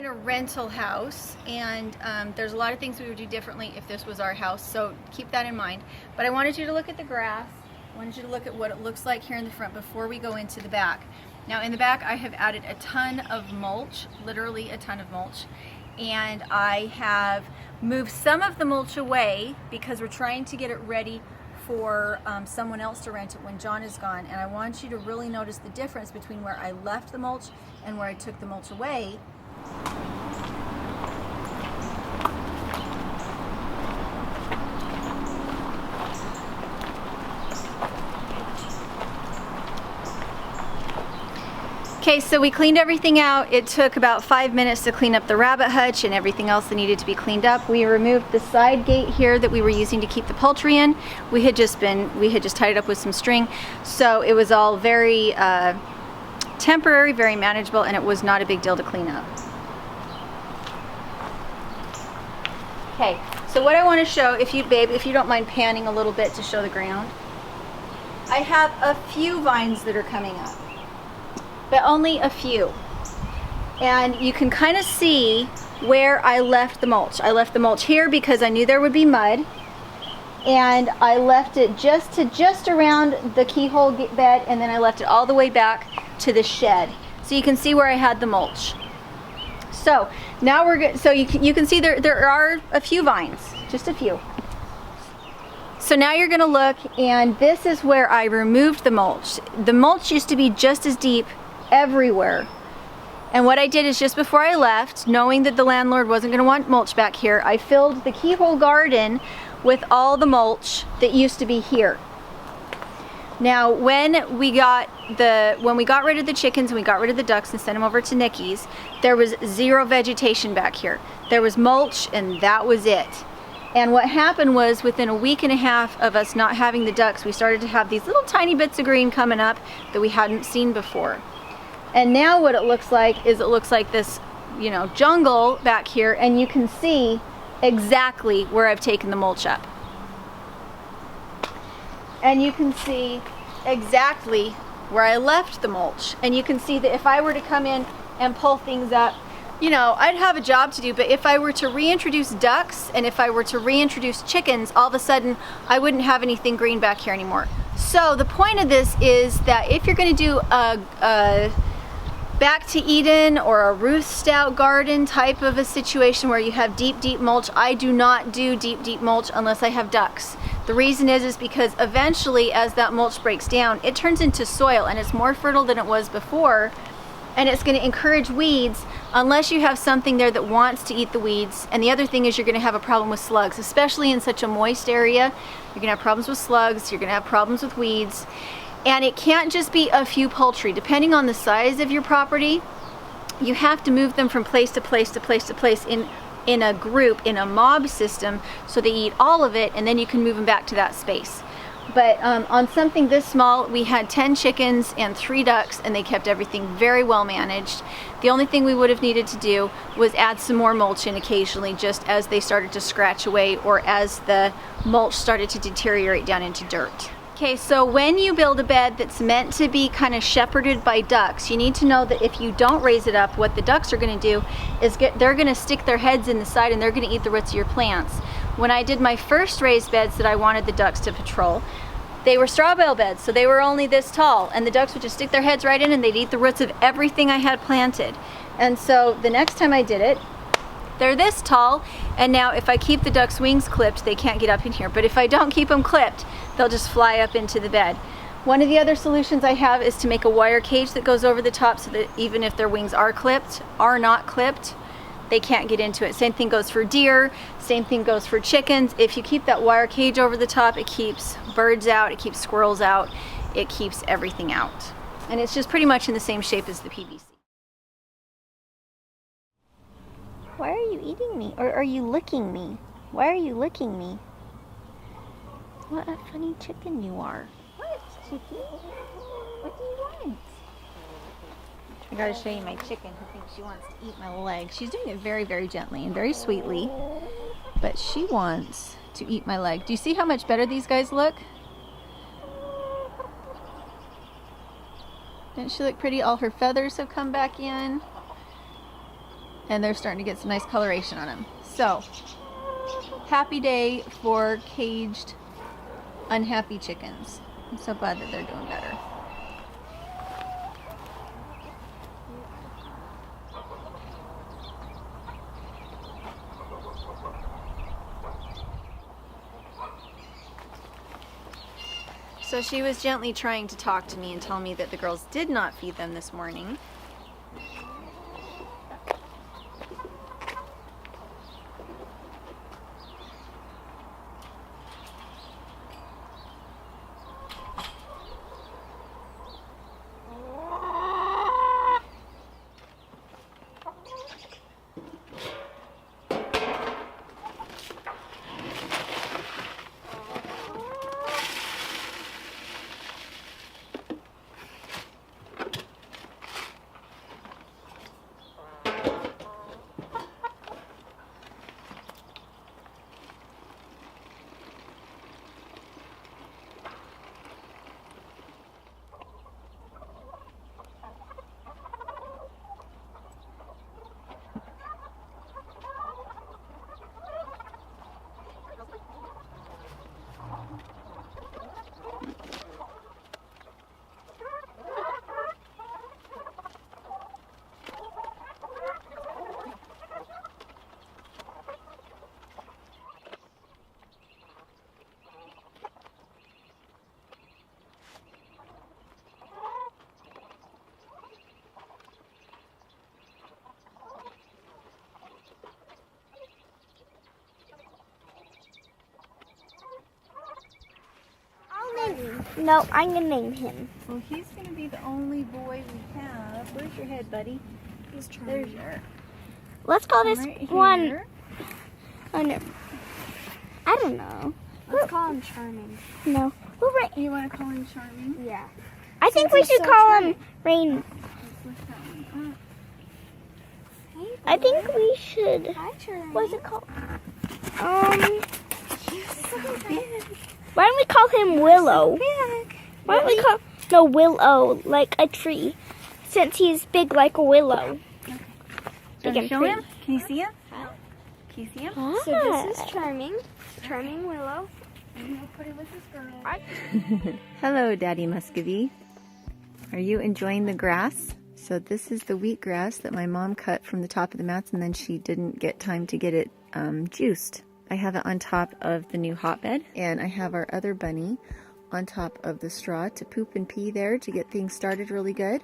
in a rental house, and there's a lot of things we would do differently if this was our house, so keep that in mind. But I wanted you to look at the grass. I wanted you to look at what it looks like here in the front before we go into the back. Now in the back I have added a ton of mulch, literally a ton of mulch, and I have moved some of the mulch away because we're trying to get it ready for someone else to rent it when John is gone. And I want you to really notice the difference between where I left the mulch and where I took the mulch away. Okay, so we cleaned everything out. It took about 5 minutes to clean up the rabbit hutch and everything else that needed to be cleaned up. We removed the side gate here that we were using to keep the poultry in. We had just tied it up with some string, so it was all very temporary, very manageable, and it was not a big deal to clean up. Okay, so what I want to show, if you don't mind panning a little bit to show the ground, I have a few vines that are coming up, but only a few. And you can kind of see where I left the mulch. I left the mulch here because I knew there would be mud, and I left it just around the keyhole bed, and then I left it all the way back to the shed. So you can see where I had the mulch. So now we're good. So you can see there are a few vines, just a few. So now you're gonna look, and this is where I removed the mulch. The mulch used to be just as deep everywhere. And what I did is, just before I left, knowing that the landlord wasn't gonna want mulch back here, I filled the keyhole garden with all the mulch that used to be here. Now, when we got rid of the chickens and we got rid of the ducks and sent them over to Nikki's, there was zero vegetation back here. There was mulch, and that was it. And what happened was, within a week and a half of us not having the ducks, we started to have these little tiny bits of green coming up that we hadn't seen before. And now what it looks like is, it looks like this, jungle back here, and you can see exactly where I've taken the mulch up. And you can see exactly where I left the mulch. And you can see that if I were to come in and pull things up, I'd have a job to do, but if I were to reintroduce ducks and if I were to reintroduce chickens, all of a sudden I wouldn't have anything green back here anymore. So the point of this is that if you're going to do a back to Eden or a Ruth Stout garden type of a situation where you have deep mulch, I do not do deep mulch unless I have ducks. The reason is because eventually, as that mulch breaks down, it turns into soil, and it's more fertile than it was before, and it's going to encourage weeds unless you have something there that wants to eat the weeds. And the other thing is, you're going to have a problem with slugs, especially in such a moist area. You're going to have problems with slugs, you're going to have problems with weeds. And it can't just be a few poultry. Depending on the size of your property, you have to move them from place to place to place to place in a group, in a mob system, so they eat all of it, and then you can move them back to that space. But on something this small, we had 10 chickens and 3 ducks, and they kept everything very well managed. The only thing we would have needed to do was add some more mulch in occasionally, just as they started to scratch away or as the mulch started to deteriorate down into dirt. Okay, so when you build a bed that's meant to be kind of shepherded by ducks, you need to know that if you don't raise it up, what the ducks are going to do is they're going to stick their heads in the side, and they're going to eat the roots of your plants. When I did my first raised beds that I wanted the ducks to patrol, they were straw bale beds, so they were only this tall, and the ducks would just stick their heads right in, and they'd eat the roots of everything I had planted. And so the next time I did it, they're this tall, and now if I keep the ducks' wings clipped, they can't get up in here. But if I don't keep them clipped, they'll just fly up into the bed. One of the other solutions I have is to make a wire cage that goes over the top, so that even if their wings are not clipped, they can't get into it. Same thing goes for deer, same thing goes for chickens. If you keep that wire cage over the top, it keeps birds out, it keeps squirrels out, it keeps everything out. And it's just pretty much in the same shape as the PVC. Why are you eating me? Or are you licking me? Why are you licking me? What a funny chicken you are. What, chicken? What do you want? I gotta show you my chicken who thinks she wants to eat my leg. She's doing it very, very gently and very sweetly, but she wants to eat my leg. Do you see how much better these guys look? Didn't she look pretty? All her feathers have come back in. And they're starting to get some nice coloration on them. So, happy day for caged, unhappy chickens. I'm so glad that they're doing better. So she was gently trying to talk to me and tell me that the girls did not feed them this morning. No, I'm gonna name him. Well, he's gonna be the only boy we have. Where's your head, buddy? He's trying. There's your. Let's call this Right one. here. Oh no. I don't know. Let's call him Charming. No. Who right? You want to call him Charming? Yeah. I think we should call him Rain. Let's lift that one up. Hey, I think we should. hi, Charming. What's it called? Why don't we call him Willow? Why don't we call Willow, like a tree, since he's big like a willow. Can you show him? Can you see him? Can you see him? Ah. So this is Charming. Charming Willow. And he'll put him with his girl. Hello, Daddy Muscovy. Are you enjoying the grass? So this is the wheatgrass that my mom cut from the top of the mats, and then she didn't get time to get it juiced. I have it on top of the new hotbed, and I have our other bunny on top of the straw to poop and pee there to get things started really good.